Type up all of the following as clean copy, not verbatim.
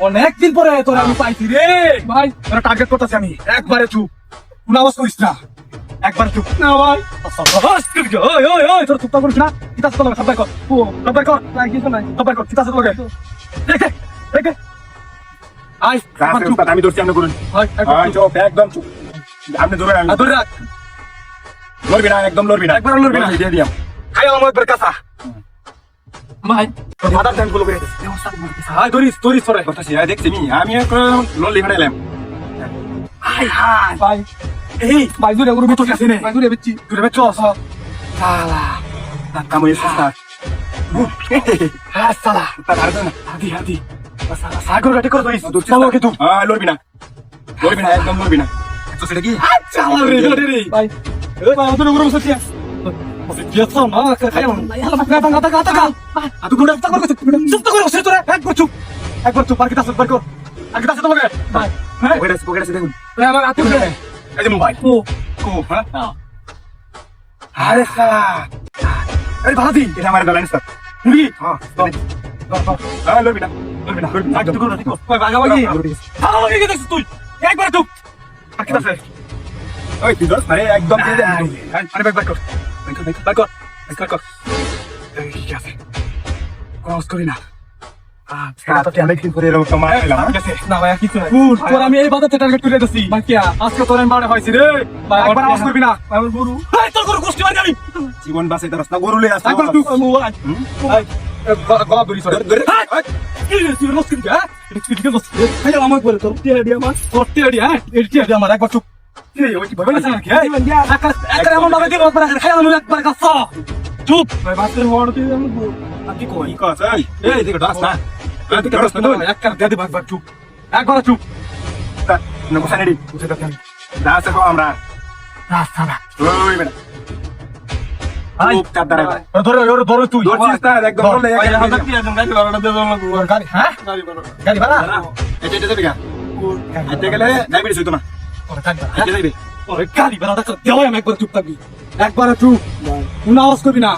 অনেকদিন পরে তোর আমি পাইছি রে ভাই, তোরা টার্গেট করতেছি আমি। একবারে চুপ, কোনো আওয়াজ করিস না। একবার চুপ না ভাই। তোর চুপটা করিস না। কিতা আছে তোর লগে? সবাই কর, সবাই কর, সবাই কর। কিতা আছে তোর লগে? দেখে দেখে আই আমি ধরছি, আপনি করুন। চুপ, একদম চুপ। আপনি ধরে ধরে রাখ, লড়বি না, একদম লড়বি না, একবার লড়বি না। দিয়ে দিয়াম। খাই আমার একবার কাঁচা ভাই, তোর মাথার ট্যাঙ্ক গুলো বেড়ে গেছে। হাই ধরিস ধরিস তোরে করতেছি, দেখছি আমি লড়লি হারাইলাম। হাই হাই ভাই, এই ভাই দূরে ওর ভিতর গেছে নে, ভাই দূরে বেচি, দূরে বেচছ সালা কাম হয়েছে স্যার। হ্যাঁ সালা তার হারবে না। হাদি হাদি সালা সাগর গাটি করে ধরিস চলো কি তুই লড়বি না, লড়বি না, একদম লড়বি না। তো সেটা কি চালা রে রে ভাই, এই ভাই ওদের উপরে বসে আছে দিয়েছ না খাই না গাতা গাতা গাতা আদু গুড়া তা করতে চুপ তো করে বসে তোরা একবার চুপ, একবার চুপ। আর কি তাস বার কর, আর কি তাস তোমাকে ভাই। হ্যাঁ পকেটে দেখুন। আমার হাতে দে, এই যে মোবাইল। ও হ্যাঁ, আরে সালা এই ভালো দিন এটা আমার ব্যালেন্স স্যার। মুড়ি লড়বি না, লড়বি না, লড়বি না, একদম একটু করে ভাই ভাগাভাগি ভাগাভাগি কি দেখছিস তুই? একবার চুপ। আর কি তাস ওই তুই ধর, আরে একদম দিয়ে দে। আরে ভাই বার কর, বার কর, বার কর। এই কি আছে ক্রস করি না। অনেকদিন পরে এরকম সময় পেলাম। না ভাই কিছু নাই, তোর আমি এই বাজারতে টার্গেট করে দিছি বাকি আজকে তোর আমি বাড়ে হইছি রে ভাই। একবার আওয়াজ করবি না, আমার গরু এই তোর গরু গোষ্ঠী মারি আমি জীবন বাঁচাই তার রাস্তা গরুলে আসতে একবার তুই মোবাইল ভাই গলা ধরি সর ধরে কি রে তুই রস কিনকে হ্যাঁ তুই কি রস খাই আমার করে তোর টিয়াডি আমার তোর টিয়াডি হ্যাঁ এই টিয়াডি আমার একবার চুপ। এই ওই কি ভাবে না নাকি হ্যাঁ একবার এমন ভাবে দিব একবার খাই আমার একবার কাছে চুপ ভাই বাসের মোড় তুই আমি কি কই কস এই দেখো ডাস না তুই কেন রাস্তা এক কার দে একবার চুপ, একবার চুপ। না কোসা নেডি বুঝে দেখেন ডাস কো আমরা রাস্তা না ওই বেটা চুপ চাপ দাঁড়া ধরে ধরে তুই ধরছিস না একদম বললে গাড়ি হ্যাঁ গাড়ি ভাড়া এটা দেবে গা আইতে গেলে যাইবি সইতো না আইতে যাইবি গাড়ি ভাড়াটা দেওয়াই আমি একবার চুপ থাকবি, একবার চুপ, কোনো আওয়াজ করবি না।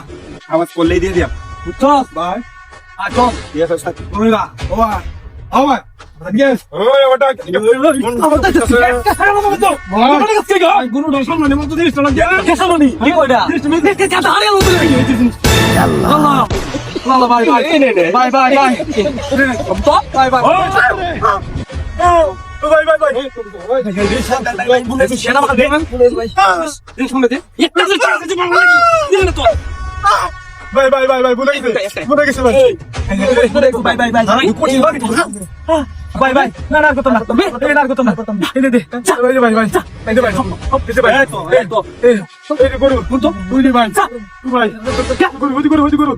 আওয়াজ করলেই দিয়ে দিয়াম বুঝছস ভাই? আর চল ইয়েস স্যার তুমি না ও ভাই ও ভাই ইয়েস ওই ওটা গুরু দর্শন মানে মতো দিস না কেসা মানি কি কইরা তুমি দেখতে চাটা হারিয়ে মতো আল্লাহ আল্লাহ ভাই ভাই ভাই ভাই ভাই তো ভাই ভাই ভাই ভাই ভাই সেনা মাথা দেন ভাই শুনে দে একটা তো ভাই ভাই ভাই ভাই ভুলে গেছে ভাই ভাই ভাই ভাই ভাই ভাই না না করতাম না এই না করতাম না এই দে ভাই ভাই এই ভাই ভাই তো এই গরু তো তুই দে ভাই ভাই গরু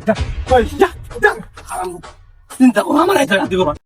ভাই চিন্তা করো আমার এটা দিব